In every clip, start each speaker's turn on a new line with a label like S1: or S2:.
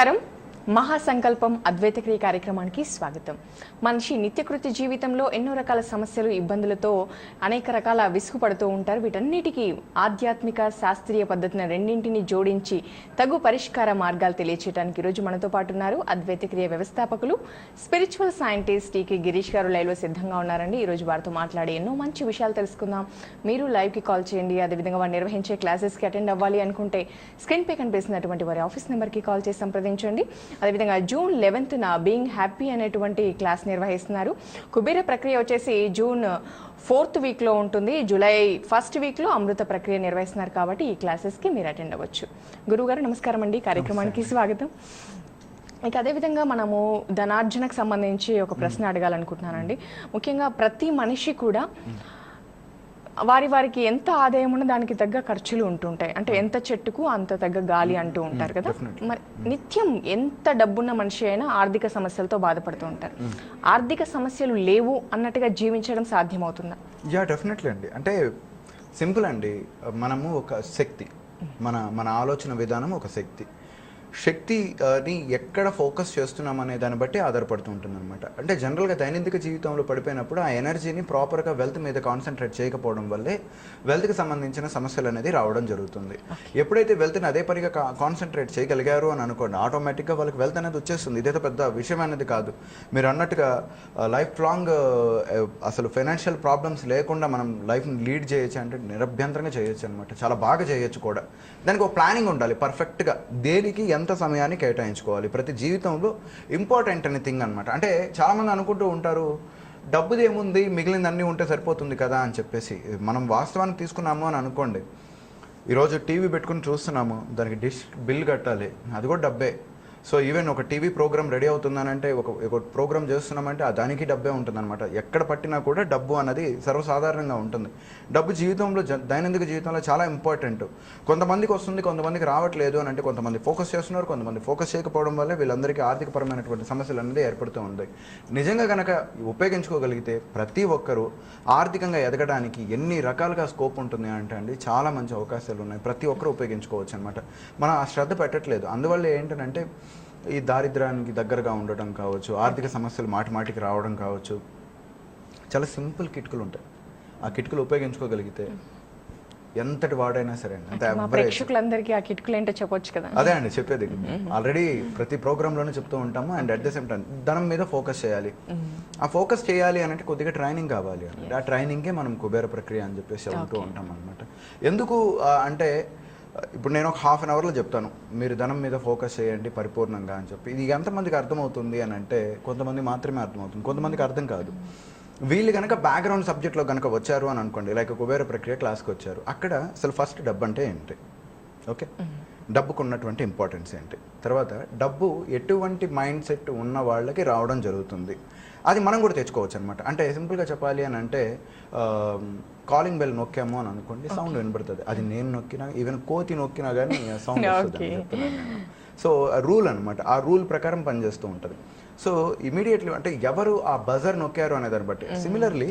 S1: నమస్కారం. మహాసంకల్పం అద్వైతక్రియ కార్యక్రమానికి స్వాగతం. మనిషి నిత్యకృత్య జీవితంలో ఎన్నో రకాల సమస్యలు, ఇబ్బందులతో అనేక రకాల విసుగుపడుతూ ఉంటారు. వీటన్నిటికీ ఆధ్యాత్మిక, శాస్త్రీయ పద్ధతిని రెండింటిని జోడించి తగు పరిష్కార మార్గాలు తెలియచేయడానికి ఈరోజు మనతో పాటు ఉన్నారు అద్వైతక్రియ వ్యవస్థాపకులు, స్పిరిచువల్ సైంటిస్ట్ టీకే గిరీష్ గారు లైవ్లో సిద్ధంగా ఉన్నారండి. ఈరోజు వారితో మాట్లాడి ఎన్నో మంచి విషయాలు తెలుసుకుందాం. మీరు లైవ్కి కాల్ చేయండి. అదేవిధంగా వారు నిర్వహించే క్లాసెస్కి అటెండ్ అవ్వాలి అనుకుంటే స్క్రీన్ పే కనిపిస్తున్నటువంటి వారి ఆఫీస్ నెంబర్కి కాల్ చేసి సంప్రదించండి. అదేవిధంగా జూన్ 11న బీయింగ్ హ్యాపీ అనేటువంటి క్లాస్ నిర్వహిస్తున్నారు. కుబేర ప్రక్రియ వచ్చేసి జూన్ 4th వీక్లో ఉంటుంది. జూలై 1st వీక్లో అమృత ప్రక్రియ నిర్వహిస్తున్నారు. కాబట్టి ఈ క్లాసెస్కి మీరు అటెండ్ అవ్వచ్చు. గురువుగారు నమస్కారం అండి, కార్యక్రమానికి స్వాగతం. ఇక అదేవిధంగా మనము ధనార్జనకు సంబంధించి ఒక ప్రశ్న అడగాలనుకుంటున్నానండి. ముఖ్యంగా ప్రతి మనిషి కూడా వారికి ఎంత ఆదాయం ఉన్నా దానికి తగ్గ ఖర్చులు ఉంటుంటాయి. అంటే ఎంత చెట్టుకు అంత తగ్గ గాలి అంటూ ఉంటారు కదా. మరి నిత్యం ఎంత డబ్బున్న మనిషి అయినా ఆర్థిక సమస్యలతో బాధపడుతూ ఉంటారు. ఆర్థిక సమస్యలు లేవు అన్నట్టుగా జీవించడం సాధ్యమవుతుందా?
S2: యా, డెఫినెట్లీ అండి. అంటే సింపుల్ అండి. మనము ఒక శక్తి, మన ఆలోచన విధానం ఒక శక్తిని ఎక్కడ ఫోకస్ చేస్తున్నాం అనే దాన్ని బట్టి ఆధారపడుతూ ఉంటుంది అనమాట. అంటే జనరల్గా దైనందిక జీవితంలో పడిపోయినప్పుడు ఆ ఎనర్జీని ప్రాపర్గా వెల్త్ మీద కాన్సన్ట్రేట్ చేయకపోవడం వల్లే వెల్త్కి సంబంధించిన సమస్యలు అనేది రావడం జరుగుతుంది. ఎప్పుడైతే వెల్త్ని అదే పనిగా కాన్సన్ట్రేట్ చేయగలిగారు అని అనుకోండి, ఆటోమేటిక్గా వాళ్ళకి వెల్త్ అనేది వచ్చేస్తుంది. ఇదేదో పెద్ద విషయం అనేది కాదు. మీరు అన్నట్టుగా లైఫ్ లాంగ్ అసలు ఫైనాన్షియల్ ప్రాబ్లమ్స్ లేకుండా మనం లైఫ్ని లీడ్ చేయొచ్చు అంటే నిరభ్యంతరంగా చేయొచ్చు అనమాట. చాలా బాగా చేయొచ్చు కూడా. దానికి ఒక ప్లానింగ్ ఉండాలి పర్ఫెక్ట్గా. దేనికి ఎంత సమయాన్ని కేటాయించుకోవాలి ప్రతి జీవితంలో ఇంపార్టెంట్ అనే థింగ్ అనమాట. అంటే చాలామంది అనుకుంటూ ఉంటారు, డబ్బుది ఏముంది, మిగిలింది అన్నీ ఉంటే సరిపోతుంది కదా అని చెప్పేసి. మనం వాస్తవానికి తీసుకున్నాము అని అనుకోండి, ఈరోజు టీవీ పెట్టుకుని చూస్తున్నాము, దానికి డిష్ బిల్ కట్టాలి, అది కూడా డబ్బే. సో ఈవెన్ ఒక టీవీ ప్రోగ్రామ్ రెడీ అవుతుందనంటే, ఒక ప్రోగ్రామ్ చేస్తున్నామంటే దానికి డబ్బే ఉంటుందన్నమాట. ఎక్కడ పట్టినా కూడా డబ్బు అన్నది సర్వసాధారణంగా ఉంటుంది. డబ్బు జీవితంలో దైనందిక జీవితంలో చాలా ఇంపార్టెంట్. కొంతమందికి వస్తుంది, కొంతమందికి రావట్లేదు అని అంటే కొంతమంది ఫోకస్ చేస్తున్నారు, కొంతమంది ఫోకస్ చేయకపోవడం వల్లే వీళ్ళందరికీ ఆర్థికపరమైనటువంటి సమస్యలు అనేది ఏర్పడుతూ ఉంటాయి. నిజంగా కనుక ఉపయోగించుకోగలిగితే ప్రతి ఒక్కరూ ఆర్థికంగా ఎదగడానికి ఎన్ని రకాలుగా స్కోప్ ఉంటుంది అంటే అండి, చాలా మంచి అవకాశాలు ఉన్నాయి. ప్రతి ఒక్కరూ ఉపయోగించుకోవచ్చు అనమాట. మనం ఆ శ్రద్ధ పెట్టట్లేదు. అందువల్ల ఏంటంటే ఈ దారిద్ర్యానికి దగ్గరగా ఉండటం కావచ్చు, ఆర్థిక సమస్యలు మాటికి రావడం కావచ్చు. చాలా సింపుల్ కిట్కులు ఉంటాయి. ఆ కిట్కులు ఉపయోగించుకోగలిగితే ఎంతటి వాడైనా సరే అండి.
S1: ప్రేక్షకులందరికీ ఆ కిట్కులు ఏంటో చెప్పొచ్చు కదా.
S2: అదే అండి చెప్పేది. ఆల్రెడీ ప్రతి ప్రోగ్రాంలోనే చెప్తూ ఉంటాము. And at the same time ధనం మీద ఫోకస్ చేయాలి. ఆ ఫోకస్ చేయాలి అని అంటే కొద్దిగా ట్రైనింగ్ కావాలి అండి. ఆ ట్రైనింగే మనం కుబేర ప్రక్రియ అని చెప్పేసి అంటూ ఉంటాం అనమాట. ఎందుకు అంటే ఇప్పుడు నేను ఒక ½ అవర్లో చెప్తాను, మీరు ధనం మీద ఫోకస్ చేయండి పరిపూర్ణంగా అని చెప్పి. ఇది ఎంతమందికి అర్థమవుతుంది అని అంటే కొంతమంది మాత్రమే అర్థమవుతుంది, కొంతమందికి అర్థం కాదు. వీళ్ళు కనుక బ్యాక్గ్రౌండ్ సబ్జెక్ట్లో కనుక వచ్చారు అని అనుకోండి, లైక్ కుబేర ప్రక్రియ క్లాస్కి వచ్చారు, అక్కడ అసలు ఫస్ట్ డబ్బు అంటే ఏంటి, ఓకే, డబ్బుకు ఉన్నటువంటి ఇంపార్టెన్స్ ఏంటి, తర్వాత డబ్బు ఎటువంటి మైండ్ సెట్ ఉన్న వాళ్ళకి రావడం జరుగుతుంది, అది మనం కూడా తెచ్చుకోవచ్చు అనమాట. అంటే సింపుల్గా చెప్పాలి అని అంటే కాలింగ్ బెల్ నొక్కాము అని అనుకోండి, సౌండ్ వినబడుతుంది. అది నేను నొక్కినా, ఈవెన్ కోతి నొక్కినా కానీ సౌండ్ వస్తుంది అని చెప్తున్నాను నేను. సో రూల్ అనమాట, ఆ రూల్ ప్రకారం పనిచేస్తూ ఉంటుంది. సో ఇమీడియట్లీ అంటే ఎవరు ఆ బజర్ నొక్కారు అనే దాన్ని బట్టి. సిమిలర్లీ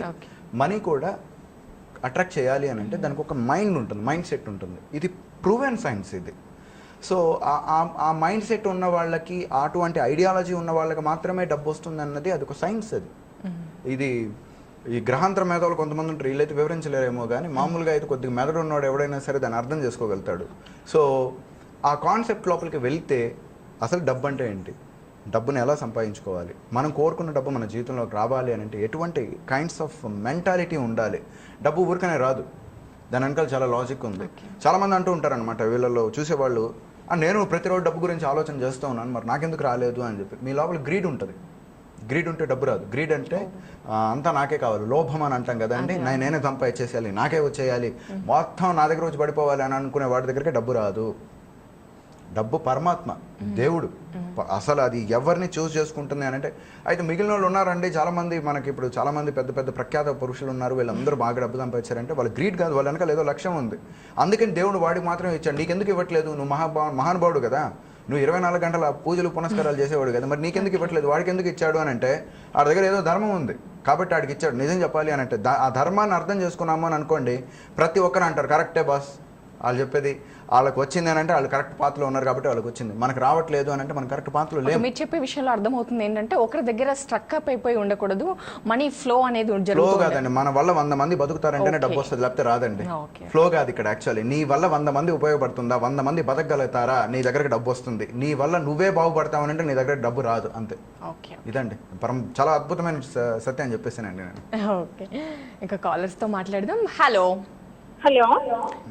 S2: మనీ కూడా అట్రాక్ట్ చేయాలి అని అంటే దానికి ఒక మైండ్ ఉంటుంది, మైండ్ సెట్ ఉంటుంది. ఇది ప్రూవెన్ సైన్స్ ఇది. సో ఆ మైండ్ సెట్ ఉన్న వాళ్ళకి, అటువంటి ఐడియాలజీ ఉన్న వాళ్ళకి మాత్రమే డబ్బు వస్తుంది అన్నది అది ఒక సైన్స్. అది ఇది ఈ గ్రహాంతర మేధావులు కొంతమంది ఉంటారు, వీళ్ళైతే వివరించలేరేమో కానీ మామూలుగా అయితే కొద్దిగా మెదడు ఉన్నవాడు ఎవడైనా సరే దాన్ని అర్థం చేసుకోగలుగుతాడు. సో ఆ కాన్సెప్ట్ లోపలికి వెళ్తే అసలు డబ్బు అంటే ఏంటి, డబ్బుని ఎలా సంపాదించుకోవాలి, మనం కోరుకున్న డబ్బు మన జీవితంలోకి రావాలి అని అంటే ఎటువంటి కైండ్స్ ఆఫ్ మెంటాలిటీ ఉండాలి. డబ్బు ఊరికనే రాదు, దాని వెనకాల చాలా లాజిక్ ఉంది. చాలామంది అంటూ ఉంటారనమాట, వీళ్ళలో చూసేవాళ్ళు, నేను ప్రతిరోజు డబ్బు గురించి ఆలోచన చేస్తూ ఉన్నాను, మరి నాకెందుకు రాలేదు అని చెప్పి. మీ లోపల గ్రీడ్ ఉంటుంది. గ్రీడ్ ఉంటే డబ్బు రాదు. గ్రీడ్ అంటే అంతా నాకే కావాలి, లోభం అని అంటాం కదండి. నేనే సంపాదించేసేయాలి, నాకే వచ్చేయాలి, మొత్తం నా దగ్గర వచ్చి పడిపోవాలి అని అనుకునే వాడి దగ్గరికి డబ్బు రాదు. డబ్బు పరమాత్మ, దేవుడు. అసలు అది ఎవరిని చూస్ చేసుకుంటుంది అని అంటే, అయితే మిగిలిన వాళ్ళు ఉన్నారండి చాలామంది. మనకి ఇప్పుడు చాలామంది పెద్ద పెద్ద ప్రఖ్యాత పురుషులు ఉన్నారు, వీళ్ళందరూ బాగా డబ్బు సంపాదించారంటే వాళ్ళు గ్రీడ్ కాదు, వాళ్ళ వెనకాల ఏదో లక్ష్యం ఉంది. అందుకని దేవుడు వాడికి మాత్రమే ఇచ్చాడు. నీకెందుకు ఇవ్వట్లేదు, నువ్వు మహానుభావుడు కదా, నువ్వు 24 గంటల పూజలు పునస్కారాలు చేసేవాడు కదా, మరి నీకెందుకు ఇవ్వట్లేదు, వాడికి ఎందుకు ఇచ్చాడు అని అంటే ఆ దగ్గర ఏదో ధర్మం ఉంది కాబట్టి ఆడికి ఇచ్చాడు. నిజం చెప్పాలి అని అంటే ఆ ధర్మాన్ని అర్థం చేసుకున్నాము అని అనుకోండి, ప్రతి ఒక్కరు అంటారు కరెక్టే బాస్, వాళ్ళు చెప్పేది వాళ్ళకి వచ్చింది అని అంటే వాళ్ళు కరెక్ట్ పాత్రలో ఉన్నారు కాబట్టి వాళ్ళకి వచ్చింది, మనకు రావట్లేదు అని అంటే మనం కరెక్ట్ పాత్రలో లేము.
S1: మీరు చెప్పే విషయంలో అర్థమవుతుంది ఏంటంటే ఒకరి దగ్గర స్ట్రక్ అప్ అయిపోయి ఉండకూడదు, మనీ ఫ్లో అనేది
S2: ఫ్లో
S1: జరుగుతుంది.
S2: కాదండి, మన వల్ల 100 మంది బతుకుతారంటేనే డబ్బు వస్తుంది, లేకపోతే రాదండి.
S1: ఓకే.
S2: ఫ్లో కాదు ఇక్కడ యాక్చువల్లీ. నీ వల్ల 100 మంది ఉపయోగపడుతుందా, 100 మంది బతకగలుగుతారా, నీ దగ్గరకు డబ్బు వస్తుంది. నీ వల్ల నువ్వే బాగుపడతావనంటే నీ దగ్గర డబ్బు రాదు, అంతే.
S1: ఓకే.
S2: ఇదండి చాలా అద్భుతమైన సత్యం అని చెప్పేసానండి నేను.
S1: ఓకే, ఇంకా కాలర్స్ తో మాట్లాడదాం. హలో.
S3: హలో,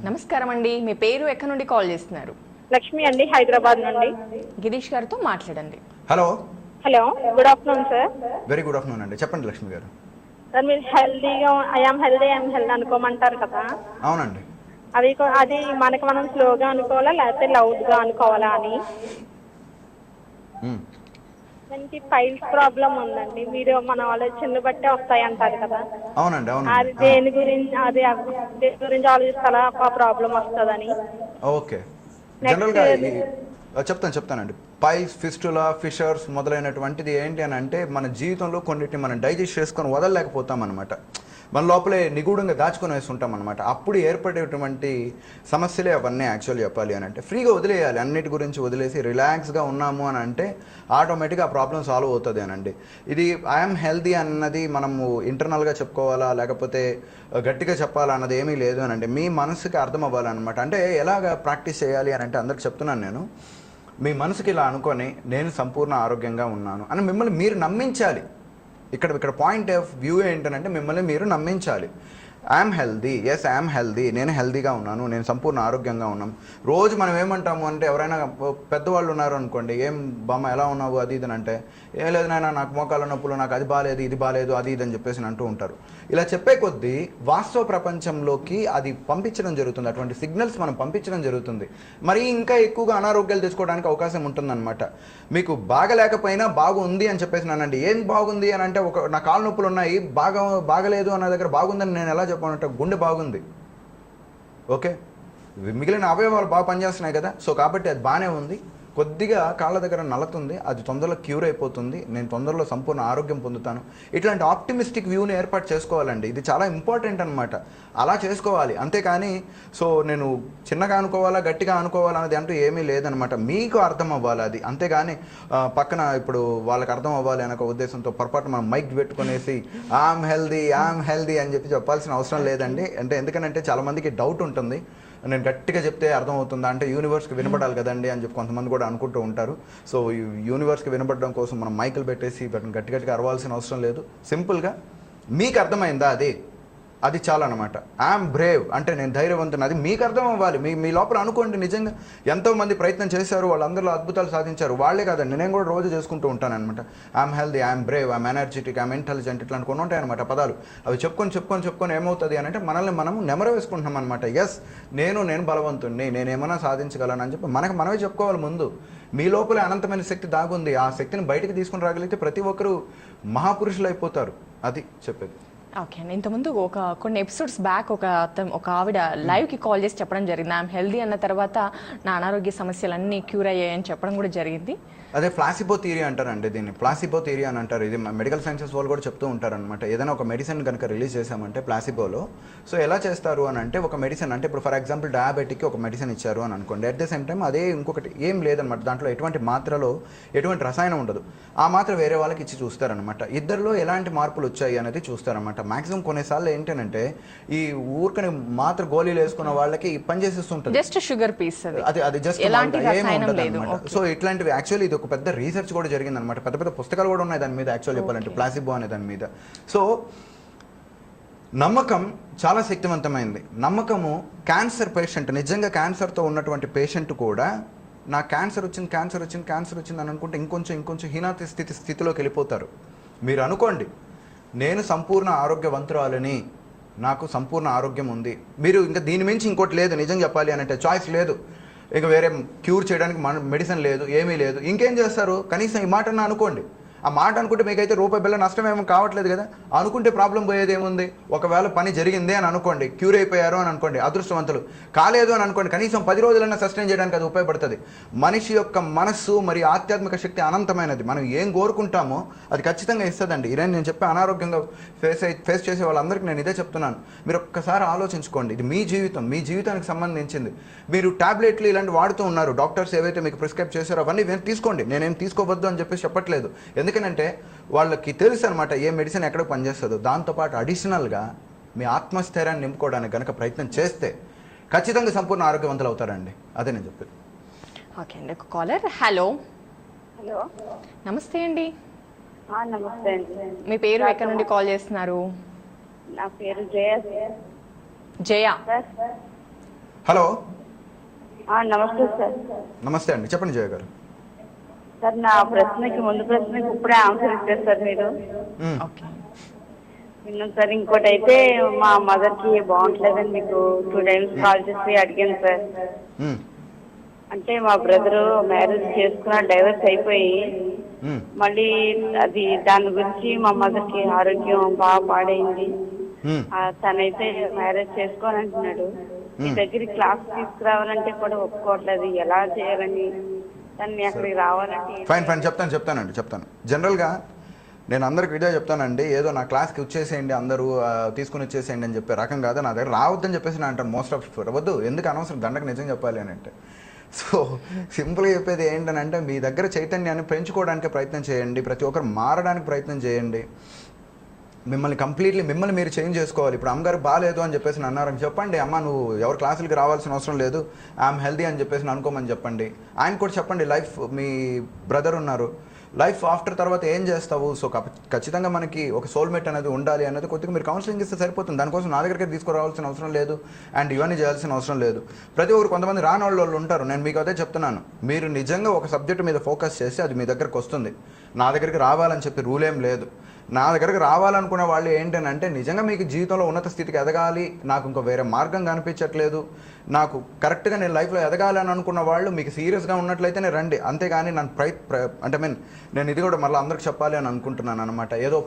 S1: నమస్కారం అండి, మీ పేరు ఎక్కడి నుండి కాల్ చేస్తున్నారు?
S3: లక్ష్మి అండి, హైదరాబాద్ నుండి.
S1: గిరీష్ గారితో మాట్లాడండి.
S2: Hello.
S3: Hello, good afternoon sir.
S2: Very good afternoon అండి, చెప్పండి లక్ష్మి గారు.
S3: సార్ మీరు హెల్దీగా ఐఎమ్ హెల్దీ అనుకోమంటారు కదా,
S2: అవునండి.
S3: అది మనకి మనం స్లోగా అనుకోవాలా లేకపోతే లౌడ్గా అనుకోవాలా అని. మనకి పైల్స్ ప్రాబ్లం ఉందండి, మీరు మన ఆలోచనలు బట్టే వస్తాయి అంటారు కదా.
S2: అవునండి, అవును.
S3: అది దేని గురించి ఆలోచిస్తారా ఆ ప్రాబ్లం వస్తుందని.
S2: ఓకే, జనరల్గా చెప్తానండి. పైల్స్, ఫిస్టులా, ఫిషర్స్ మొదలైనటువంటిది ఏంటి అని అంటే మన జీవితంలో కొన్నిటిని మనం డైజెస్ట్ చేసుకొని వదలలేకపోతాం అనమాట. మన లోపలే నిగూఢంగా దాచుకొని వేస్తుంటాం అనమాట. అప్పుడు ఏర్పడేటువంటి సమస్యలే అవన్నీ యాక్చువల్లీ చెప్పాలి అని అంటే. ఫ్రీగా వదిలేయాలి, అన్నిటి గురించి వదిలేసి రిలాక్స్గా ఉన్నాము అని అంటే ఆటోమేటిక్గా ఆ ప్రాబ్లం సాల్వ్ అవుతుంది అనండి. ఇది ఐఎమ్ హెల్దీ అన్నది మనము ఇంటర్నల్గా చెప్పుకోవాలా లేకపోతే గట్టిగా చెప్పాలా అన్నది ఏమీ లేదు అని అంటే మీ మనసుకి అర్థం అవ్వాలన్నమాట. అంటే ఎలాగ ప్రాక్టీస్ చేయాలి అని అంటే అందరికి చెప్తున్నాను నేను. మీ మనసుకి ఇలా అనుకొని నేను సంపూర్ణ ఆరోగ్యంగా ఉన్నాను అని మిమ్మల్ని మీరు నమ్మించాలి. ఇక్కడ పాయింట్ ఆఫ్ వ్యూ ఏంటంటే మిమ్మల్ని మీరు నమ్మించాలి. I'm healthy, yes I'm healthy, నేను హెల్దీగా ఉన్నాను, నేను సంపూర్ణ ఆరోగ్యంగా ఉన్నాను. రోజు మనం ఏమంటాము అంటే ఎవరైనా పెద్దవాళ్ళు ఉన్నారు అనుకోండి, ఏం బామ్మ ఎలా ఉన్నావు అది ఇది అని అంటే, ఏం లేదు నాయన నాకు మోకాళ్ళ నొప్పులు, నాకు అది బాగాలేదు ఇది బాగాలేదు అది ఇది అని చెప్పేసి అంటూ ఉంటారు. ఇలా చెప్పే కొద్దీ వాస్తవ ప్రపంచంలోకి అది పంపించడం జరుగుతుంది, అటువంటి సిగ్నల్స్ మనం పంపించడం జరుగుతుంది. మరి ఇంకా ఎక్కువగా అనారోగ్యాలు తెచ్చుకోవడానికి అవకాశం ఉంటుందన్నమాట. మీకు బాగలేకపోయినా బాగుంది అని చెప్పేసి నానండి, ఏం బాగుంది అని అంటే నా కాళ్ళ నొప్పులు ఉన్నాయి బాగలేదు అన్న దగ్గర బాగుందని నేను ఎలా చెప్పానంటే గుండె బాగుంది, ఓకే, మిగిలిన అవయవాలు బాగా పనిచేస్తున్నాయి కదా, సో కాబట్టి అది బాగానే ఉంది. కొద్దిగా కాళ్ళ దగ్గర నలతుంది, అది తొందరలో క్యూర్ అయిపోతుంది, నేను తొందరలో సంపూర్ణ ఆరోగ్యం పొందుతాను. ఇట్లాంటి ఆప్టిమిస్టిక్ వ్యూని ఏర్పాటు చేసుకోవాలండి. ఇది చాలా ఇంపార్టెంట్ అనమాట. అలా చేసుకోవాలి, అంతేకాని సో నేను చిన్నగా అనుకోవాలా గట్టిగా అనుకోవాలా అనేది అంటూ ఏమీ లేదనమాట. మీకు అర్థం అవ్వాలి అది, అంతేగాని పక్కన ఇప్పుడు వాళ్ళకి అర్థం అవ్వాలి అనే ఒక ఉద్దేశంతో పొరపాటు మనం మైక్ పెట్టుకునేసి ఐఎమ్ హెల్దీ అని చెప్పి చెప్పాల్సిన అవసరం లేదండి. అంటే ఎందుకంటే చాలామందికి డౌట్ ఉంటుంది, నేను గట్టిగా చెప్తే అర్థమవుతుందా అంటే యూనివర్స్కి వినపడాలి కదండి అని చెప్పి కొంతమంది కూడా అనుకుంటూ ఉంటారు. సో యూనివర్స్కి వినపడడం కోసం మనం మైకులు పెట్టేసి గట్టిగా అరవాల్సిన అవసరం లేదు. సింపుల్గా మీకు అర్థమైందా అది చాలా అనమాట. ఐఎమ్ బ్రేవ్ అంటే నేను ధైర్యవంతుని, అది మీకు అర్థం అవ్వాలి. మీ లోపల అనుకోండి. నిజంగా ఎంతోమంది ప్రయత్నం చేశారు, వాళ్ళందరిలో అద్భుతాలు సాధించారు. వాళ్ళే కాదండి, నేను కూడా రోజు చేసుకుంటూ ఉంటాను అనమాట. I'm healthy, I'm Brave, I'm energetic, I'm intelligent, ఇట్లా కొన్ని ఉంటాయి అనమాట పదాలు. అవి చెప్పుకొని ఏమవుతుంది అని అంటే మనల్ని మనం నెమరు వేసుకుంటున్నాం అనమాట. ఎస్ నేను బలవంతుణ్ణి, నేను ఏమైనా సాధించగలను అని చెప్పి మనమే చెప్పుకోవాలి ముందు. మీ లోపల అనంతమైన శక్తి దాగుంది. ఆ శక్తిని బయటకు తీసుకుని రాగలిగితే ప్రతి ఒక్కరూ మహాపురుషులు అయిపోతారు. అది చెప్పేది.
S1: ఓకే అండి, ఇంతకుముందు కొన్ని ఎపిసోడ్స్ బ్యాక్ ఒక ఆవిడ లైవ్కి కాల్ చేసి చెప్పడం జరిగింది, ఐఎమ్ హెల్దీ అన్న తర్వాత నా అనారోగ్య సమస్యలన్నీ క్యూర్ అయ్యాయని చెప్పడం కూడా జరిగింది.
S2: అదే ప్లాసిబో థియరీ అంటారండి దీన్ని, ప్లాసిబో థియరీ అని అంటారు. ఇది మెడికల్ సైన్సెస్ వాళ్ళు కూడా చెప్తూ ఉంటారనమాట. ఏదైనా ఒక మెడిసిన్ కనుక రిలీజ్ చేసామంటే ప్లాసిబోలో, సో ఎలా చేస్తారు అని అంటే ఒక మెడిసిన్ అంటే ఇప్పుడు ఫర్ ఎగ్జాంపుల్ డయాబెటిక్కి ఒక మెడిసిన్ ఇచ్చారు అని అనుకోండి. అట్ ద సేమ్ టైం అదే ఇంకొకటి ఏం లేదనమాట, దాంట్లో ఎటువంటి మాత్రలో ఎటువంటి రసాయనం ఉండదు. ఆ మాత్ర వేరే వాళ్ళకి ఇచ్చి చూస్తారనమాట. ఇద్దరిలో ఎలాంటి మార్పులు వచ్చాయి అనేది చూస్తారనమాట. మాక్సిమం కొన్నిసార్లు ఏంటంటే ఈ ఊరికని మాత్ర గోళీలు వేసుకున్న వాళ్ళకి పని చేసేస్తుంటుంది,
S1: జస్ట్ షుగర్ పీస్,
S2: అది జస్ట్ ఏమి ఉంటుంది అనమాట. సో ఇట్లాంటివి యాక్చువల్లీ ఇది ఒక పెద్ద రీసెర్చ్ కూడా జరిగిందనమాట. పెద్ద పుస్తకాలు కూడా ఉన్నాయి దాని మీద యాక్చువల్ చెప్పాలంటే, ప్లాసిబో అనే దాని మీద. సో నమ్మకం చాలా శక్తివంతమైంది. నమ్మకము క్యాన్సర్ పేషెంట్, నిజంగా క్యాన్సర్తో ఉన్నటువంటి పేషెంట్ కూడా నా క్యాన్సర్ వచ్చింది అని అనుకుంటే ఇంకొంచెం హీనాతి స్థితిలోకి వెళ్ళిపోతారు. మీరు అనుకోండి, నేను సంపూర్ణ ఆరోగ్యవంతురాలని, నాకు సంపూర్ణ ఆరోగ్యం ఉంది, మీరు ఇంకా దీని మించి ఇంకోటి లేదు నిజం చెప్పాలి అని అంటే, చాయిస్ లేదు, ఇక వేరే క్యూర్ చేయడానికి మెడిసిన్ లేదు, ఏమీ లేదు, ఇంకేం చేస్తారు? కనీసం ఈ మాటన్నా అనుకోండి. ఆ మాట అనుకుంటే మీకైతే రూపాయి బిల్ల నష్టం ఏమో కావట్లేదు కదా. అనుకుంటే ప్రాబ్లం పోయేది ఏముంది? ఒకవేళ పని జరిగింది అని అనుకోండి, క్యూర్ అయిపోయారు అని అనుకోండి, అదృష్టవంతులు. కాలేదు అని అనుకోండి, కనీసం 10 రోజులైనా సస్టైన్ చేయడానికి అది ఉపయోగపడుతుంది. మనిషి యొక్క మనస్సు మరియు ఆధ్యాత్మిక శక్తి అనంతమైనది. మనం ఏం కోరుకుంటామో అది ఖచ్చితంగా ఇస్తుందండి. ఈరోజు నేను చెప్పే అనారోగ్యంగా ఫేస్ చేసే వాళ్ళందరికీ నేను ఇదే చెప్తున్నాను. మీరు ఒక్కసారి ఆలోచించుకోండి, ఇది మీ జీవితం, మీ జీవితానికి సంబంధించింది. మీరు టాబ్లెట్లు ఇలాంటి వాడుతూ ఉన్నారు, డాక్టర్స్ ఏవైతే మీకు ప్రిస్క్రైబ్ చేశారో అవన్నీ తీసుకోండి, నేనేం తీసుకోవద్దు అని చెప్పేసి చెప్పట్లేదు. ఎందుకంటే వాళ్ళకి తెలుసు అనమాట ఏ మెడిసిన్ ఎక్కడ పనిచేస్తుందో. దాంతోపాటు అడిషనల్గా మీ ఆత్మస్థైర్యాన్ని నింపుకోవడానికి కనుక ప్రయత్నం చేస్తే ఖచ్చితంగా సంపూర్ణ ఆరోగ్యవంతులు అవుతారండి. అదే నేను చెప్పేది.
S1: ఓకే అండి, ఒక కాలర్. హలో.
S4: హలో,
S1: నమస్తే అండి.
S4: నమస్తే అండి.
S1: మీ పేరు, ఎక్కడ నుండి కాల్ చేస్తున్నారు?
S4: నా పేరు జయ.
S1: జయ.
S2: హలో.
S4: నమస్తే సార్.
S2: నమస్తే అండి, చెప్పండి జయ గారు.
S4: సార్, నా ముందు ప్రశ్నకి ఇప్పుడే ఆన్సర్ ఇచ్చారు సార్ మీరు.
S1: ఓకే.
S4: విన్నాను సార్. ఇంకోటి అయితే మా మదర్కి బాగుంటలేదని మీకు 2 times కాల్ చేసి అడిగాను సార్. అంటే మా బ్రదరు మ్యారేజ్ చేసుకున్న, డైవర్స్ అయిపోయి మళ్ళీ అది దాని గురించి మా మదర్కి ఆరోగ్యం బాగా పాడైంది. తనైతే మ్యారేజ్ చేసుకోని అంటున్నాడు. మీ దగ్గరికి క్లాస్ తీసుకురావాలంటే కూడా ఒప్పుకోవట్లేదు. ఎలా చేయాలని, తనని అక్కడికి రావాలంటే?
S2: ఫైన్ చెప్తాను. జనరల్గా నేను అందరికి ఇదే చెప్తానండి, ఏదో నా క్లాస్కి వచ్చేసేయండి, అందరూ తీసుకుని వచ్చేసేయండి అని చెప్పే రకం కాదు. నా దగ్గర రావద్దని చెప్పేసి నేను అంటాను మోస్ట్ ఆఫ్ వద్దు, ఎందుకు అనవసరం దండకు నిజం చెప్పాలి అని అంటే. సో సింపుల్గా చెప్పేది ఏంటనంటే, మీ దగ్గర చైతన్యాన్ని పెంచుకోవడానికి ప్రయత్నం చేయండి, ప్రతి ఒక్కరు మారడానికి ప్రయత్నం చేయండి. మిమ్మల్ని మీరు చేంజ్ చేసుకోవాలి. ఇప్పుడు అమ్మగారు బాగాలేదు అని చెప్పేసి అన్నారని చెప్పండి, అమ్మ నువ్వు ఎవరు క్లాసులకి రావాల్సిన అవసరం లేదు, ఐఎమ్ హెల్దీ అని చెప్పేసి అనుకోమని చెప్పండి. ఆయన కూడా చెప్పండి, లైఫ్, మీ బ్రదర్ ఉన్నారు, లైఫ్ ఆఫ్టర్ తర్వాత ఏం చేస్తావు. సో ఖచ్చితంగా మనకి ఒక సోల్మేట్ అనేది ఉండాలి అనేది కొద్దిగా మీరు కౌన్సిలింగ్ ఇస్తే సరిపోతుంది. దానికోసం నా దగ్గరికి తీసుకురావాల్సిన అవసరం లేదు, అండ్ ఇవన్నీ చేయాల్సిన అవసరం లేదు. ప్రతి ఒక్కరు కొంతమంది రాని వాళ్ళు ఉంటారు. నేను మీకు అదే చెప్తున్నాను, మీరు నిజంగా ఒక సబ్జెక్ట్ మీద ఫోకస్ చేసి అది మీ దగ్గరకు వస్తుంది. నా దగ్గరికి రావాలని చెప్పి రూల్ ఏం లేదు. నా దగ్గరకు రావాలనుకునే వాళ్ళు ఏంటంటే, నిజంగా మీకు జీవితంలో ఉన్నత స్థితికి ఎదగాలి, నాకు ఇంకో వేరే మార్గం కనిపించట్లేదు, నాకు కరెక్ట్గా నేను లైఫ్లో ఎదగాలి అని అనుకున్న వాళ్ళు మీకు సీరియస్గా ఉన్నట్లయితేనే రండి. అంతేగాని నన్ను నేను ఇది కూడా మళ్ళీ అందరికి చెప్పాలి అని అనుకుంటున్నాను అనమాట. ఏదో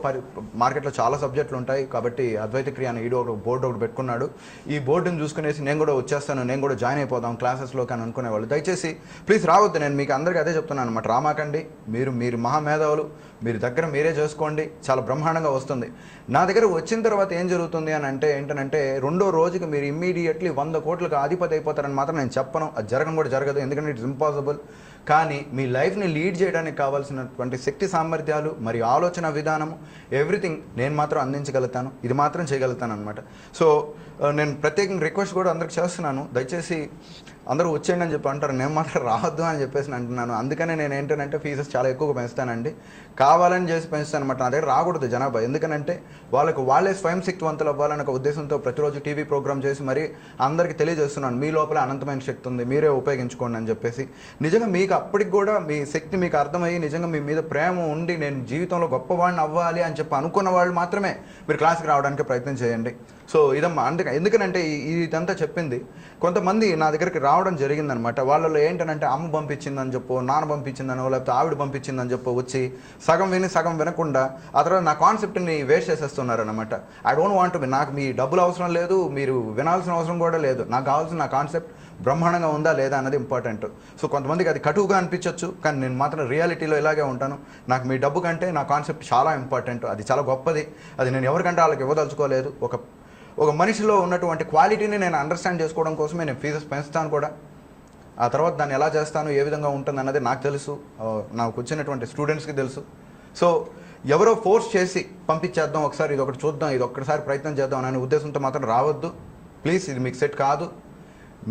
S2: మార్కెట్లో చాలా సబ్జెక్టులు ఉంటాయి కాబట్టి అద్వైత క్రియ అని ఒక బోర్డు ఒకటి పెట్టుకున్నాడు. ఈ బోర్డుని చూసుకునేసి నేను కూడా వచ్చేస్తాను, నేను కూడా జాయిన్ అయిపోదాం క్లాసెస్లోకి అని అనుకునే వాళ్ళు దయచేసి ప్లీజ్ రావద్దు. నేను మీకు అందరికీ అదే చెప్తున్నాను అనమాట, రామాకండి. మీరు మహామేధావులు, మీరు దగ్గర మీరే చేసుకోండి, చాలా బ్రహ్మాండంగా వస్తుంది. నా దగ్గర వచ్చిన తర్వాత ఏం జరుగుతుంది అని అంటే ఏంటంటే, 2వ రోజుకి మీరు ఇమ్మీడియట్లీ 100 కోట్లకు అధిపతి అయిపోతారని మాత్రం నేను చెప్పను. అది జరగడం కూడా జరగదు, ఎందుకంటే ఇట్స్ ఇంపాసిబుల్. కానీ మీ లైఫ్ని లీడ్ చేయడానికి కావాల్సినటువంటి శక్తి సామర్థ్యాలు మరియు ఆలోచన విధానము ఎవ్రీథింగ్ నేను మాత్రం అందించగలుగుతాను, ఇది మాత్రం చేయగలుగుతాను అనమాట. సో నేను ప్రత్యేకంగా రిక్వెస్ట్ కూడా అందరికి చేస్తున్నాను, దయచేసి అందరూ వచ్చేయండి అని చెప్పి అంటారు, నేను మాత్రం రావద్దు అని చెప్పేసి అంటున్నాను. అందుకనే నేను ఏంటంటే ఫీజెస్ చాలా ఎక్కువగా పెంచుతానండి, కావాలని చేసి పెంచుతాను అనమాట. నా దగ్గర రాకూడదు జనాభా, ఎందుకంటే వాళ్ళే స్వయం శక్తివంతులు అవ్వాలని ఒక ఉద్దేశంతో ప్రతిరోజు టీవీ ప్రోగ్రామ్ చేసి మరి అందరికీ తెలియజేస్తున్నాను, మీ లోపల అనంతమైన శక్తి ఉంది, మీరే ఉపయోగించుకోండి అని చెప్పేసి. నిజంగా మీకు అప్పటికి కూడా మీ శక్తి మీకు అర్థమయ్యి నిజంగా మీ మీద ప్రేమ ఉండి నేను జీవితంలో గొప్పవాడిని అవ్వాలి అని చెప్పి అనుకున్న వాళ్ళు మాత్రమే మీరు క్లాస్కి రావడానికి ప్రయత్నం చేయండి. సో ఇదమ్మా, ఎందుకనంటే ఇదంతా చెప్పింది కొంతమంది నా దగ్గరికి రావడం జరిగిందనమాట. వాళ్ళలో ఏంటంటే అమ్మ పంపించిందని చెప్పు, నాన్న పంపించిందనో లేకపోతే ఆవిడ పంపించిందని చెప్పు వచ్చి సగం విని సగం వినకుండా ఆ తర్వాత నా కాన్సెప్ట్ని వేస్ట్ చేసేస్తున్నారనమాట. ఐ డోంట్ వాంట్ బి, నాకు మీ డబ్బులు అవసరం లేదు, మీరు వినాల్సిన అవసరం కూడా లేదు, నాకు కావాల్సిన నా కాన్సెప్ట్ బ్రహ్మాండంగా ఉందా లేదా అన్నది ఇంపార్టెంట్. సో కొంతమందికి అది కటువుగా అనిపించవచ్చు, కానీ నేను మాత్రం రియాలిటీలో ఇలాగే ఉంటాను. నాకు మీ డబ్బు కంటే నా కాన్సెప్ట్ చాలా ఇంపార్టెంట్, అది చాలా గొప్పది, అది నేను ఎవరికంటే వాళ్ళకి ఇవ్వదలుచుకోలేదు. ఒక మనిషిలో ఉన్నటువంటి క్వాలిటీని నేను అండర్స్టాండ్ చేసుకోవడం కోసమే నేను ఫీజెస్ పెంచుతాను కూడా. ఆ తర్వాత దాన్ని ఎలా చేస్తాను, ఏ విధంగా ఉంటుంది అన్నది నాకు తెలుసు, నాకు వచ్చినటువంటి స్టూడెంట్స్కి తెలుసు. సో ఎవరో ఫోర్స్ చేసి పంపించేద్దాం, ఒకసారి ఇది ఒకటి చూద్దాం, ఇది ఒక్కసారి ప్రయత్నం చేద్దాం అనే ఉద్దేశంతో మాత్రం రావద్దు ప్లీజ్. ఇది మీకు సెట్ కాదు.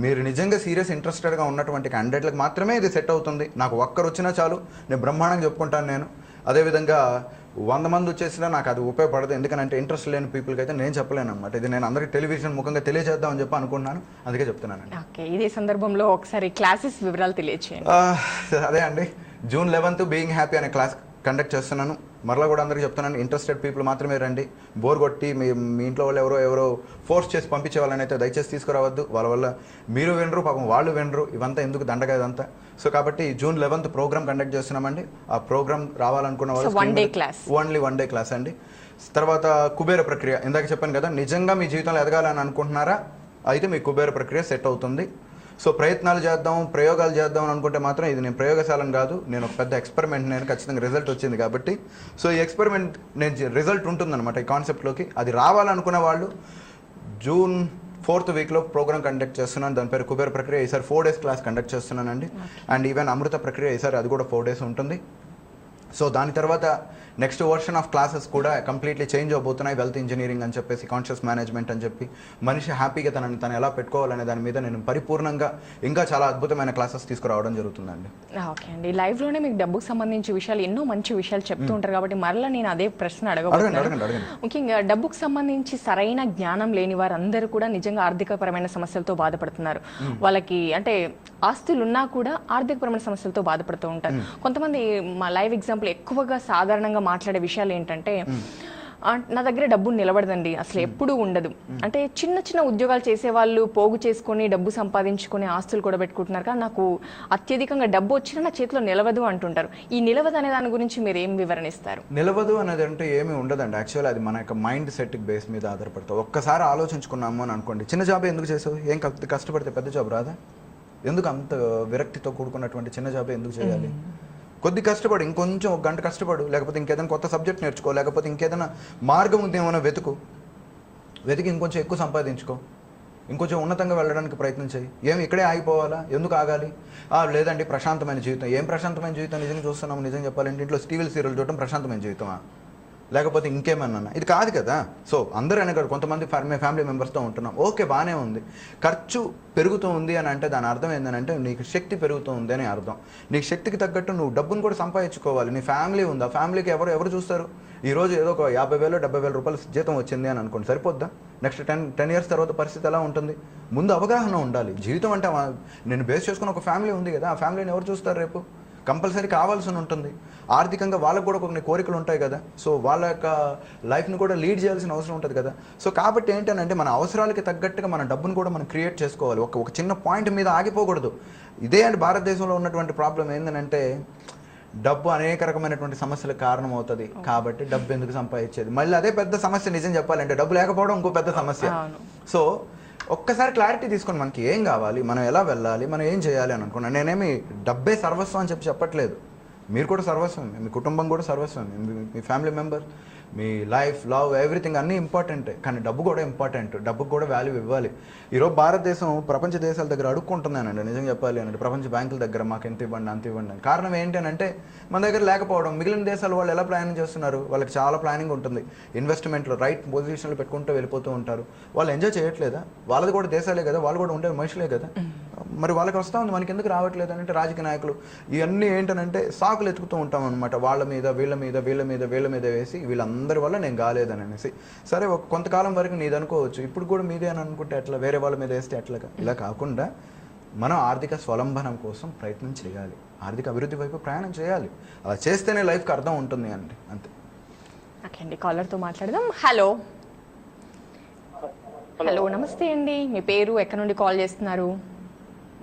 S2: మీరు నిజంగా సీరియస్ ఇంట్రెస్టెడ్గా ఉన్నటువంటి క్యాండిడేట్లకు మాత్రమే ఇది సెట్ అవుతుంది. నాకు ఒక్కరు వచ్చినా చాలు, నేను బ్రహ్మాండంగా చెప్పుకుంటాను. నేను అదేవిధంగా 100 మంది వచ్చేసినా నాకు అది ఉపయోగపడదు, ఎందుకంటే ఇంట్రెస్ట్ లేని పీపుల్కి అయితే నేను చెప్పలేను అనమాట. ఇది నేను అందరికీ టెలివిజన్ ముఖంగా తెలియజేద్దామని చెప్పి అనుకున్నాను, అందుకే చెప్తున్నాను.
S1: ఓకే, ఇదే సందర్భంలో ఒకసారి క్లాసెస్ వివరాలు తెలియచేయండి.
S2: అదే అండి, June 11th బీయింగ్ హ్యాపీ అనే క్లాస్ కండక్ట్ చేస్తున్నాను. మరలా కూడా అందరికీ చెప్తున్నాను, ఇంట్రెస్టెడ్ పీపుల్ మాత్రమే రండి. బోర్ కొట్టి మీ ఇంట్లో వాళ్ళు ఎవరో ఫోర్స్ చేసి పంపించే వాళ్ళని అయితే దయచేసి తీసుకురావద్దు. వాళ్ళ వల్ల మీరు వినరు, పాపం వాళ్ళు వినరు. ఇవంతా ఎందుకు దండగా ఇదంతా. సో కాబట్టి June 11th ప్రోగ్రామ్ కండక్ట్ చేస్తున్నామండి. ఆ ప్రోగ్రామ్ రావాలనుకున్న వాళ్ళు ఓన్లీ 1 day క్లాస్ అండి. తర్వాత కుబేర ప్రక్రియ, ఇందాక చెప్పాను కదా, నిజంగా మీ జీవితంలో ఎదగాలని అనుకుంటున్నారా అయితే మీ కుబేర ప్రక్రియ సెట్ అవుతుంది. సో ప్రయత్నాలు చేద్దాం, ప్రయోగాలు చేద్దాం అని అనుకుంటే మాత్రం ఇది నేను ప్రయోగశాలను కాదు, నేను ఒక పెద్ద ఎక్స్పెరిమెంట్. నేను ఖచ్చితంగా రిజల్ట్ వచ్చింది కాబట్టి సో ఈ ఎక్స్పెరిమెంట్ రిజల్ట్ ఉంటుందన్నమాట ఈ కాన్సెప్ట్లోకి. అది రావాలనుకున్న వాళ్ళు June 4th వీక్లో ప్రోగ్రామ్ కండక్ట్ చేస్తున్నాను. దాని పేరు కుబేర ప్రక్రియ. ఈసారి 4 days క్లాస్ కండక్ట్ చేస్తున్నానండి. అండ్ ఈవెన్ అమృత ప్రక్రియ ఈసారి అది కూడా 4 days ఉంటుంది. సో దాని తర్వాత నెక్స్ట్ వర్షన్ ఆఫ్ క్లాసెస్ కూడా కంప్లీట్లీ చేంజ్ అవబోతున్నాయి. వెల్త్ ఇంజనీరింగ్ అని చెప్పేసి, కాన్షియస్ మేనేజ్మెంట్ అని చెప్పి, మనిషి హ్యాపీగా తను ఎలా పెట్టుకోవాలనే దాని మీద నేను పరిపూర్ణంగా ఇంకా చాలా అద్భుతమైన క్లాసెస్ తీసుకురావడం జరుగుతుందండి.
S1: ఓకే అండి, లైవ్లోనే మీకు డబ్బుకు సంబంధించి విషయాలు ఎన్నో మంచి విషయాలు చెప్తూ ఉంటారు కాబట్టి మరలా నేను అదే ప్రశ్న అడగబోతున్నాను. ముఖ్యంగా డబ్బుకు సంబంధించి సరైన జ్ఞానం లేని వారందరూ కూడా నిజంగా ఆర్థికపరమైన సమస్యలతో బాధపడుతున్నారు. వాళ్ళకి అంటే ఆస్తులు ఉన్నా కూడా ఆర్థికపరమైన సమస్యలతో బాధపడుతూ ఉంటారు. కొంతమంది మా లైవ్ ఎగ్జాంపుల్ ఎక్కువగా సాధారణంగా మాట్లాడే విషయాలు ఏంటంటే, నా దగ్గర డబ్బు నిలబడదండి, అసలు ఎప్పుడూ ఉండదు. అంటే చిన్న చిన్న ఉద్యోగాలు చేసేవాళ్ళు పోగు చేసుకొని డబ్బు సంపాదించుకొని ఆస్తులు కూడా పెట్టుకుంటున్నారు. కానీ నాకు అత్యధికంగా డబ్బు వచ్చినా నా చేతిలో నిలవదు అంటుంటారు. ఈ నిలవదు అనే దాని గురించి మీరు ఏం వివరణిస్తారు?
S2: నిలవదు అనేది అంటే ఏమీ ఉండదండి. యాక్చువల్లీ అది మన యొక్క మైండ్ సెట్ బేస్ మీద ఆధారపడతాం. ఒక్కసారి ఆలోచించుకున్నాము అని అనుకోండి, చిన్న జాబ్ ఎందుకు చేసావు, ఏం కష్టపడితే పెద్ద జాబ్ రాదా? ఎందుకు అంత విరక్తితో కూడుకున్నటువంటి చిన్న జాబ్ ఎందుకు చేయాలి? కొద్ది కష్టపడు, ఇంకొంచెం 1 గంట కష్టపడు, లేకపోతే ఇంకేదైనా కొత్త సబ్జెక్ట్ నేర్చుకో, లేకపోతే ఇంకేదైనా మార్గం ఉందేమో వెతికి ఇంకొంచెం ఎక్కువ సంపాదించుకో, ఇంకొంచెం ఉన్నతంగా వెళ్ళడానికి ప్రయత్నం చేయి. ఏమి ఇక్కడే ఆగిపోవాలా? ఎందుకు ఆగాలి? లేదండి ప్రశాంతమైన జీవితం. ఏం ప్రశాంతమైన జీవితం నిజంగా చూస్తున్నాము? నిజంగా చెప్పాలంటే ఇంట్లో టీవీ సీరియల్ చూడటం ప్రశాంతమైన జీవితమా, లేకపోతే ఇంకేమన్నా? ఇది కాదు కదా. సో అందరూ అనగారు, కొంతమంది ఫ్యామిలీ మెంబర్స్తో ఉంటున్నాం, ఓకే బాగానే ఉంది. ఖర్చు పెరుగుతూ ఉంది అని అంటే దాని అర్థం ఏంటంటే నీకు శక్తి పెరుగుతూ ఉంది అని అర్థం. నీకు శక్తికి తగ్గట్టు నువ్వు డబ్బును కూడా సంపాదించుకోవాలి. నీ ఫ్యామిలీ ఉంది, ఆ ఫ్యామిలీకి ఎవరు చూస్తారు? ఈరోజు ఏదో ఒక 50,000 70,000 రూపాయలు జీతం వచ్చింది అని అనుకోండి, సరిపోద్దా? నెక్స్ట్ 10 years తర్వాత పరిస్థితి ఎలా ఉంటుంది? ముందు అవగాహన ఉండాలి. జీవితం అంటే నేను బేస్ చేసుకుని ఒక ఫ్యామిలీ ఉంది కదా, ఆ ఫ్యామిలీని ఎవరు చూస్తారు రేపు? కంపల్సరీ కావాల్సి ఉంటుంది. ఆర్థికంగా వాళ్ళకు కూడా కొన్ని కోరికలు ఉంటాయి కదా. సో వాళ్ళ యొక్క లైఫ్ని కూడా లీడ్ చేయాల్సిన అవసరం ఉంటుంది కదా. సో కాబట్టి ఏంటంటే మన అవసరాలకి తగ్గట్టుగా మన డబ్బును కూడా మనం క్రియేట్ చేసుకోవాలి. ఒక చిన్న పాయింట్ మీద ఆగిపోకూడదు. ఇదే అంటే భారతదేశంలో ఉన్నటువంటి ప్రాబ్లం ఏంటంటే డబ్బు అనేక రకమైనటువంటి సమస్యలకు కారణం అవుతుంది. కాబట్టి డబ్బు ఎందుకు సంపాదించేది, మళ్ళీ అదే పెద్ద సమస్య. నిజం చెప్పాలంటే డబ్బు లేకపోవడం ఇంకో పెద్ద సమస్య. సో ఒక్కసారి క్లారిటీ తీసుకొని మనకి ఏం కావాలి, మనం ఎలా వెళ్ళాలి, మనం ఏం చేయాలి అని అనుకున్నాను. నేనేమి డబ్బే సర్వస్వం అని చెప్పట్లేదు. మీరు కూడా సర్వస్వం, మీ కుటుంబం కూడా సర్వస్వం, మీ ఫ్యామిలీ మెంబర్, మీ లైఫ్, లవ్, ఎవ్రీథింగ్ అన్నీ ఇంపార్టెంటే. కానీ డబ్బు కూడా ఇంపార్టెంట్. డబ్బుకు కూడా వాల్యూ ఇవ్వాలి. ఈరోజు భారతదేశం ప్రపంచ దేశాల దగ్గర అడుక్కుంటున్నానండి నిజం చెప్పాలి అంటే. ప్రపంచ బ్యాంకుల దగ్గర మాకు ఎంత ఇవ్వండి అంత ఇవ్వండి అని. కారణం ఏంటంటే మన దగ్గర లేకపోవడం. మిగిలిన దేశాల వాళ్ళు ఎలా ప్లానింగ్ చేస్తున్నారు? వాళ్ళకి చాలా ప్లానింగ్ ఉంటుంది. ఇన్వెస్ట్మెంట్లో రైట్ పొజిషన్లో పెట్టుకుంటూ వెళ్ళిపోతూ ఉంటారు. వాళ్ళు ఎంజాయ్ చేయట్లేదా? వాళ్ళది కూడా దేశాలే కదా, వాళ్ళు కూడా ఉండే మనుషులే కదా. మరి వాళ్ళకి వస్తూ ఉంది, మనకి ఎందుకు రావట్లేదు అంటే రాజకీయ నాయకులు ఇవన్నీ ఏంటంటే సాకులు ఎత్తుకుతూ ఉంటాం అనమాట. వాళ్ళ మీద వీళ్ళ మీద వేసి వీళ్ళందరి వల్ల నేను కాలేదని అనేసి. సరే కొంతకాలం వరకు నీది అనుకోవచ్చు, ఇప్పుడు కూడా మీదే అని అనుకుంటే ఎట్లా, వేరే వాళ్ళ మీద వేస్తే ఎట్లాగా? ఇలా కాకుండా మనం ఆర్థిక స్వలంబనం కోసం ప్రయత్నం చేయాలి, ఆర్థిక అభివృద్ధి వైపు ప్రయాణం చేయాలి. అలా చేస్తేనే లైఫ్కి అర్థం ఉంటుంది అండి, అంతే.
S1: ఓకే అండి, కాలర్తో మాట్లాడదాం. హలో, నమస్తే అండి. మీ పేరు, ఎక్కడి నుండి కాల్ చేస్తున్నారు?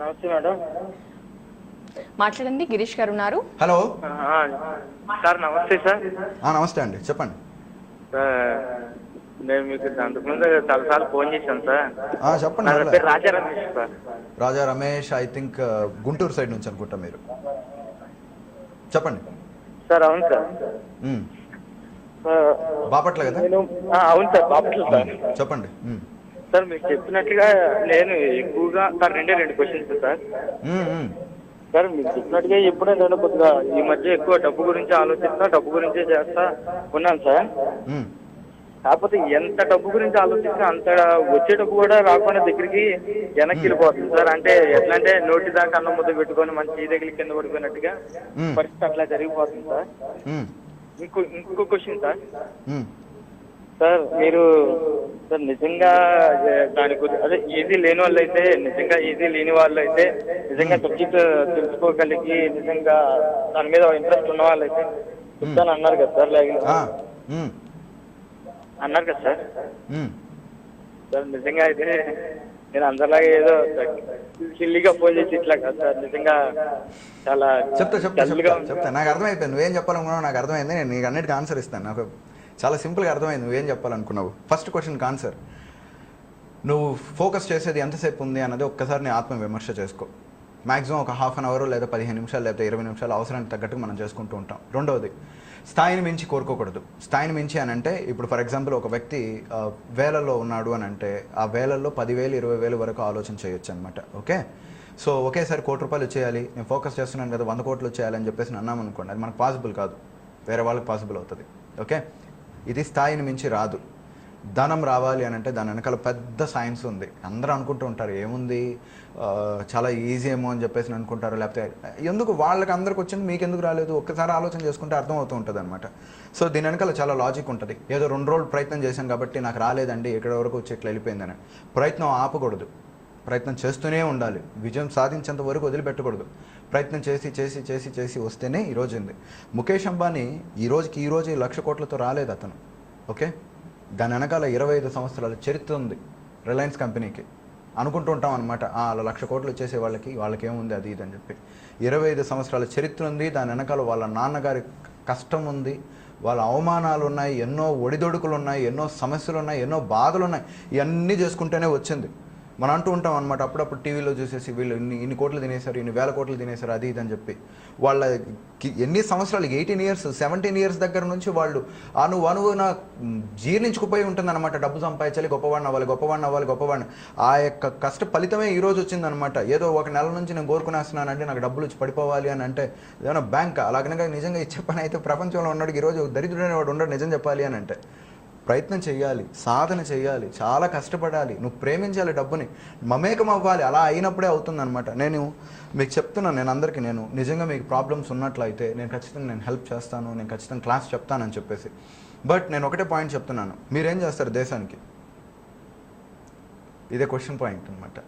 S5: నమస్తే మేడం.
S1: మాట్లాడండి, గిరీష్ గారు ఉన్నారు.
S2: Hello
S5: sir. నమస్తే సార్.
S2: నమస్తే అండి, చెప్పండి.
S5: నేను మీకు అంతకుముందు చాలాసార్లు ఫోన్ చేశాను సార్.
S2: చెప్పండి.
S5: నా పేరు Raja Ramesh sir.
S2: Raja Ramesh, I think Guntur side నుంచి అనుకుంటా మీరు. చెప్పండి
S5: సార్. అవును సార్.
S2: బాపట్ల కదా?
S5: అవును సార్, బాపట్ల సార్.
S2: చెప్పండి
S5: సార్. మీకు చెప్పినట్టుగా నేను ఎక్కువగా సార్ రెండు క్వశ్చన్స్ సార్. సార్ మీకు చెప్పినట్టుగా ఎప్పుడూ నేను కొద్దిగా ఈ మధ్య ఎక్కువ డబ్బు గురించి ఆలోచిస్తా, డబ్బు గురించే చేస్తా ఉన్నాను సార్. కాకపోతే ఎంత డబ్బు గురించి ఆలోచిస్తే అంత వచ్చే డబ్బు కూడా రాకుండా దగ్గరికి వెనక్కి వెళ్ళిపోతుంది సార్. అంటే ఎట్లా అంటే నోటి దాకా అన్నం ముద్ద పెట్టుకొని మంచి దగ్గర కింద పడిపోయినట్టుగా పరిస్థితి అట్లా జరిగిపోతుంది సార్. ఇంకో క్వశ్చన్ సార్. సార్ మీరు సార్ నిజంగా దాని గురించి అదే ఈజీ లేని వాళ్ళు అయితే, నిజంగా ఈజీ లేని వాళ్ళు అయితే, నిజంగా సబ్జెక్ట్ తెలుసుకోగలిగి నిజంగా దాని మీద ఇంట్రెస్ట్ ఉన్న వాళ్ళైతే చెప్తాను అన్నారు కదా సార్, లేక
S2: ఆ, ఉమ్,
S5: అన్నారు కదా సార్.
S2: ఉమ్.
S5: సార్ నిజంగా అయితే నేను అందరిలాగే ఏదో సిల్లీగా ఫోన్ చేసి ఇట్లా కాదు సార్, నిజంగా చాలా
S2: చెప్తా
S5: డల్గా ఉంది.
S2: చెప్తా నాకు అర్థమైపోయింది నువ్వేం చెప్పాలనుకున్నావు, నాకు అర్థమైంది. నేను నీకు అన్నిటికీ ఆన్సర్ ఇస్తాను. నాకు చాలా సింపుల్గా అర్థమైంది నువ్వేం చెప్పాలనుకున్నావు. ఫస్ట్ క్వశ్చన్కి ఆన్సర్, నువ్వు ఫోకస్ చేసేది ఎంతసేపు ఉంది అన్నది ఒక్కసారి నీ ఆత్మ విమర్శ చేసుకో. మ్యాక్సిమం ఒక హాఫ్ అన్ అవర్ లేదా 15 నిమిషాలు లేదా 20 నిమిషాలు అవసరానికి తగ్గట్టుగా మనం చేసుకుంటూ ఉంటాం. రెండవది, స్థాయిని మించి కోరుకోకూడదు. స్థాయిని మించి అని అంటే ఇప్పుడు ఫర్ ఎగ్జాంపుల్ ఒక వ్యక్తి వేలల్లో ఉన్నాడు అని అంటే ఆ వేలల్లో 10,000 20,000 వరకు ఆలోచన చేయొచ్చు అనమాట. ఓకే, సో ఒకేసారి ₹1,00,00,000 వచ్చేయాలి, నేను ఫోకస్ చేస్తున్నాను కదా 100 కోట్లు వచ్చేయాలి అని చెప్పేసి అన్నాం అనుకోండి, అది మనకు పాసిబుల్ కాదు, వేరే వాళ్ళకి పాసిబుల్ అవుతుంది. ఓకే, ఇది స్థాయిని మించి రాదు. ధనం రావాలి అని అంటే దాని వెనకాల పెద్ద సైన్స్ ఉంది. అందరూ అనుకుంటూ ఉంటారు ఏముంది చాలా ఈజీ ఏమో అని చెప్పేసి అనుకుంటారు, లేకపోతే ఎందుకు వాళ్ళకి అందరికి వచ్చింది మీకు ఎందుకు రాలేదు ఒక్కసారి ఆలోచన చేసుకుంటే అర్థమవుతూ ఉంటుంది అనమాట. సో దీని వెనకాల చాలా లాజిక్ ఉంటుంది. ఏదో 2 రోజులు ప్రయత్నం చేశాను కాబట్టి నాకు రాలేదండి ఇక్కడ వరకు వచ్చి ఇట్లా వెళ్ళిపోయిందని. ప్రయత్నం ఆపకూడదు, ప్రయత్నం చేస్తూనే ఉండాలి. విజయం సాధించేంత వరకు వదిలిపెట్టకూడదు. ప్రయత్నం చేసి చేసి చేసి చేసి వస్తేనే ఈరోజు ఉంది. ముఖేష్ అంబానీ ఈ రోజు 1,00,00,000 కోట్లతో రాలేదు అతను. ఓకే, దాని వెనకాల 25 సంవత్సరాల చరిత్ర ఉంది రిలయన్స్ కంపెనీకి. అనుకుంటూ ఉంటాం అనమాట అలా 1,00,00,000 కోట్లు వచ్చేసే వాళ్ళకి ఏముంది అది ఇది అని చెప్పి. 25 సంవత్సరాల చరిత్ర ఉంది. దాని వెనకాల వాళ్ళ నాన్నగారి కష్టం ఉంది, వాళ్ళ అవమానాలు ఉన్నాయి, ఎన్నో ఒడిదొడుకులు ఉన్నాయి, ఎన్నో సమస్యలు ఉన్నాయి, ఎన్నో బాధలు ఉన్నాయి. ఇవన్నీ చేసుకుంటూనే వచ్చింది. మనం అంటూ ఉంటాం అనమాట అప్పుడప్పుడు టీవీలో చూసేసి వీళ్ళు ఇన్ని కోట్లు తినేశారు, ఇన్ని వేల కోట్లు తినేశారు అది ఇది అని చెప్పి. వాళ్ళకి ఎన్ని సంవత్సరాలు 18 ఇయర్స్ 17 ఇయర్స్ దగ్గర నుంచి వాళ్ళు అణువున జీర్ణించుకుపోయి ఉంటుందన్నమాట. డబ్బు సంపాదించాలి, గొప్పవాడిని అవ్వాలి. ఆ యొక్క కష్ట ఫలితమే ఈరోజు వచ్చిందనమాట. ఏదో ఒక నెల నుంచి నేను కోరుకునేస్తున్నానంటే నాకు డబ్బులు వచ్చి పడిపోవాలి అని అంటే ఏదైనా బ్యాంక్ అలాగనగా నిజంగా ఇచ్చే పని అయితే ప్రపంచంలో ఉన్నాడు ఈరోజు దరిద్రుడైన వాడు ఉండడు నిజం చెప్పాలి అని అంటే. ప్రయత్నం చేయాలి, సాధన చేయాలి, చాలా కష్టపడాలి, నువ్వు ప్రేమించాలి, డబ్బుని మమేకం అవ్వాలి. అలా అయినప్పుడే అవుతుందన్నమాట. నేను మీకు చెప్తున్నాను, నేను అందరికీ నేను నిజంగా మీకు ప్రాబ్లమ్స్ ఉన్నట్లయితే నేను ఖచ్చితంగా హెల్ప్ చేస్తాను, నేను ఖచ్చితంగా క్లాస్ చెప్తానని చెప్పేసి. బట్ నేను ఒకటే పాయింట్ చెప్తున్నాను, మీరేం చేస్తారు దేశానికి? ఇదే క్వశ్చన్ పాయింట్ అనమాట.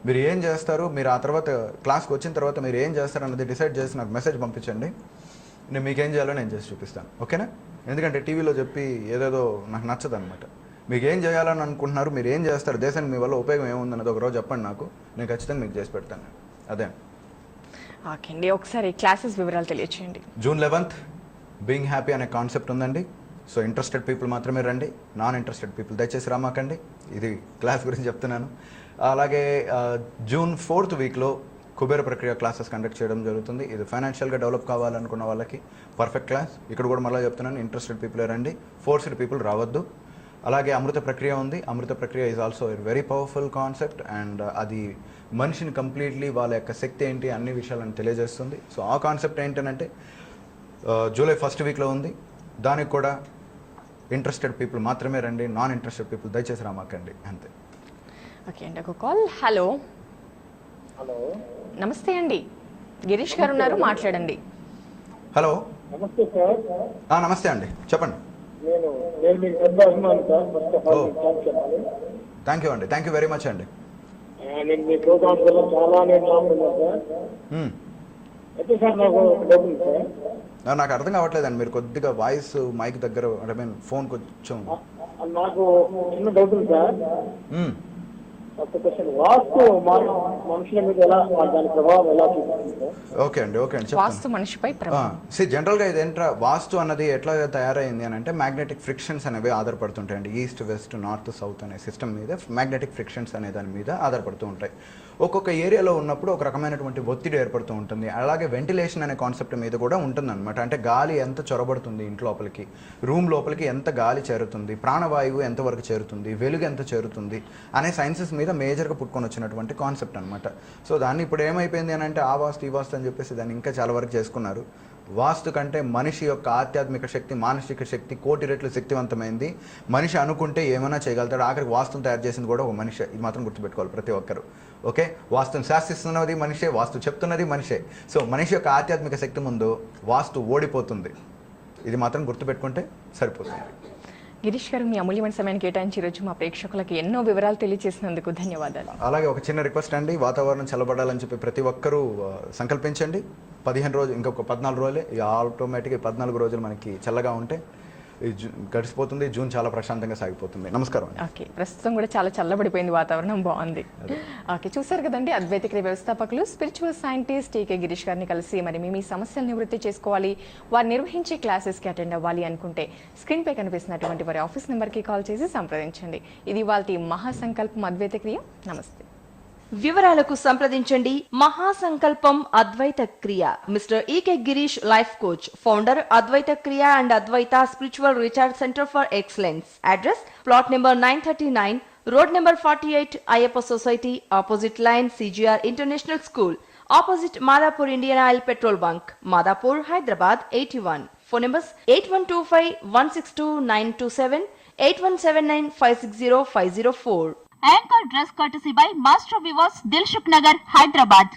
S2: మీరు ఏం చేస్తారు, మీరు ఆ తర్వాత క్లాస్కి వచ్చిన తర్వాత మీరు ఏం చేస్తారు అన్నది డిసైడ్ చేసి నాకు మెసేజ్ పంపించండి. నేను మీకేం చేయాలో నేను చేసి చూపిస్తాను. ఓకేనా? ఎందుకంటే టీవీలో చెప్పి ఏదేదో నాకు నచ్చదు అనమాట. మీకు ఏం చేయాలని అనుకుంటున్నారు, మీరు ఏం చేస్తారు, దేశానికి మీ వల్ల ఉపయోగం ఏముందన్నది ఒకరోజు చెప్పండి నాకు, నేను ఖచ్చితంగా మీకు చేసి పెడతాను. అదే
S1: ఓకే అండి, ఒకసారి క్లాసెస్ వివరాలు తెలియచేయండి.
S2: June 11th బీయింగ్ హ్యాపీ అనే కాన్సెప్ట్ ఉందండి. సో ఇంట్రెస్టెడ్ పీపుల్ మాత్రమే రండి, నాన్ ఇంట్రెస్టెడ్ పీపుల్ దయచేసి రామాకండి. ఇది క్లాస్ గురించి చెప్తున్నాను. అలాగే June 4th వీక్లో కుబేర ప్రక్రియ క్లాసెస్ కండక్ట్ చేయడం జరుగుతుంది. ఇది ఫైనాన్షియల్గా డెవలప్ కావాలనుకున్న వాళ్ళకి పర్ఫెక్ట్ క్లాస్. ఇక్కడ కూడా మళ్ళీ చెప్తున్నాను, ఇంట్రెస్టెడ్ పీపుల్ రండి, ఫోర్స్డ్ పీపుల్ రావద్దు. అలాగే అమృత ప్రక్రియ ఉంది. అమృత ప్రక్రియ is also very powerful concept and అది మనిషిని కంప్లీట్లీ వాళ్ళ యొక్క శక్తి ఏంటి అన్ని విషయాలను తెలియజేస్తుంది. సో ఆ కాన్సెప్ట్ ఏంటంటే July 1st వీక్లో ఉంది. దానికి కూడా ఇంట్రెస్టెడ్ పీపుల్ మాత్రమే రండి, నాన్ ఇంట్రెస్టెడ్ పీపుల్ దయచేసి రామాకండి, అంతే.
S1: ఓకే అండి, ఒక కాల్. హలో నమస్తే అండి, గిరీష్ గారు ఉన్నారు, మాట్లాడండి.
S2: హలో
S6: నమస్తే సార్.
S2: నమస్తే అండి, చెప్పండి.
S6: నేను మీకు పెద్ద అభిమాని sir. First of all thanks చెప్పాలి.
S2: థ్యాంక్ యూ వెరీ మచ్ అండి.
S6: నేను మీ ప్రోగ్రామ్స్ వల్ల చాలా నేర్చుకున్నాను సార్. అయితే సార్ నాకు డౌట్ ఉంది సార్.
S2: నాకు అర్థం కావట్లేదండి, మీరు కొద్దిగా వాయిస్ మైక్ దగ్గర ఫోన్ కొంచెం.
S6: నాకు చిన్న డౌట్ ఉంది సార్. ఫస్ట్ క్వశ్చన్, వాస్తు మనుషుల మీద ఎలా దాని ప్రభావం ఎలా చూపిస్తుంది సార్?
S2: ఓకే అండి
S1: వాస్తు మనిషిపై ప్రభావం.
S2: జనరల్గా ఇది ఏంట్రా వాస్తు అన్నది ఎట్లా తయారైంది అని అంటే మ్యాగ్నెటిక్ ఫ్రిక్షన్స్ అనేవి ఆధారపడుతుంటాయండి. ఈస్ట్ వెస్ట్ నార్త్ సౌత్ అనే సిస్టమ్ మీద మ్యాగ్నెటిక్ ఫ్రిక్షన్స్ అనే దాని మీద ఆధారపడుతూ ఉంటాయి. ఒక్కొక్క ఏరియాలో ఉన్నప్పుడు ఒక రకమైనటువంటి ఒత్తిడి ఏర్పడుతూ ఉంటుంది. అలాగే వెంటిలేషన్ అనే కాన్సెప్ట్ మీద కూడా ఉంటుందన్నమాట. అంటే గాలి ఎంత చొరబడుతుంది ఇంటి లోపలికి, రూమ్ లోపలికి ఎంత గాలి చేరుతుంది, ప్రాణవాయువు ఎంతవరకు చేరుతుంది, వెలుగు ఎంత చేరుతుంది అనే సైన్సెస్ మీద మేజర్గా పుట్టుకొని వచ్చినటువంటి కాన్సెప్ట్ అనమాట. సో దాన్ని ఇప్పుడు ఏమైపోయింది అని అంటే ఆ వాస్తు ఈ వాస్తు అని చెప్పేసి దాన్ని ఇంకా చాలా వరకు చేసుకున్నారు. వాస్తు కంటే మనిషి యొక్క ఆధ్యాత్మిక శక్తి, మానసిక శక్తి 1,000,000 రెట్లు శక్తివంతమైంది. మనిషి అనుకుంటే ఏమైనా చేయగలుగుతాడు. ఆఖరికి వాస్తుని తయారు చేసింది కూడా ఒక మనిషే. ఇది మాత్రం గుర్తుపెట్టుకోవాలి ప్రతి ఒక్కరు. ఓకే, వాస్తుని శాసిస్తున్నది మనిషే, వాస్తు చెప్తున్నది మనిషే. సో మనిషి యొక్క ఆధ్యాత్మిక శక్తి ముందు వాస్తు ఓడిపోతుంది. ఇది మాత్రం గుర్తుపెట్టుకుంటే సరిపోతుంది.
S1: గిరీష్ గారు, మీ అమూల్యమైన సమయాన్ని కేటాయించి ఈరోజు మా ప్రేక్షకులకి ఎన్నో వివరాలు తెలియజేసినందుకు ధన్యవాదాలు.
S2: అలాగే ఒక చిన్న రిక్వెస్ట్ అండి, వాతావరణం చల్లబడాలని చెప్పి ప్రతి ఒక్కరూ సంకల్పించండి. 15 రోజులు, ఇంకొక 14 రోజులే, ఇక ఆటోమేటిక్గా 14 రోజులు మనకి చల్లగా ఉంటే గడిచిపోతుంది. జూన్ చాలా ప్రశాంతంగా సాగిపోతుంది. నమస్కారం.
S1: ఓకే, ప్రస్తుతం కూడా చాలా చల్లబడిపోయింది, వాతావరణం బాగుంది. ఓకే, చూసారు కదండి, అద్వైత క్రియ వ్యవస్థాపకులు స్పిరిచువల్ సైంటిస్ట్ టీకే గిరీష్ గారిని కలిసి మరి మీ సమస్యలు నివృత్తి చేసుకోవాలి, వారు నిర్వహించే క్లాసెస్కి అటెండ్ అవ్వాలి అనుకుంటే స్క్రీన్ పై కనిపిస్తున్నటువంటి వారి ఆఫీస్ నెంబర్కి కాల్ చేసి సంప్రదించండి. ఇది వాళ్ళ మహాసంకల్పం అద్వైత క్రియ. నమస్తే.
S7: వివరాలకు సంప్రదించండి. మహాసంకల్పం Advaita Kriya, mister EK Girish, life coach, founder, Advaita Kriya and Advaita spiritual recharge centre for excellence. Address plot number 939, road number 48, Ayyappa society, opposite line, CGR international school, opposite Madhapur Indian Oil petrol bunk, Madhapur, Hyderabad 81. Phone numbers 8125162927, 8179560504.
S8: Anchor dress courtesy by Master Weavers, Dilshuk Nagar, Hyderabad.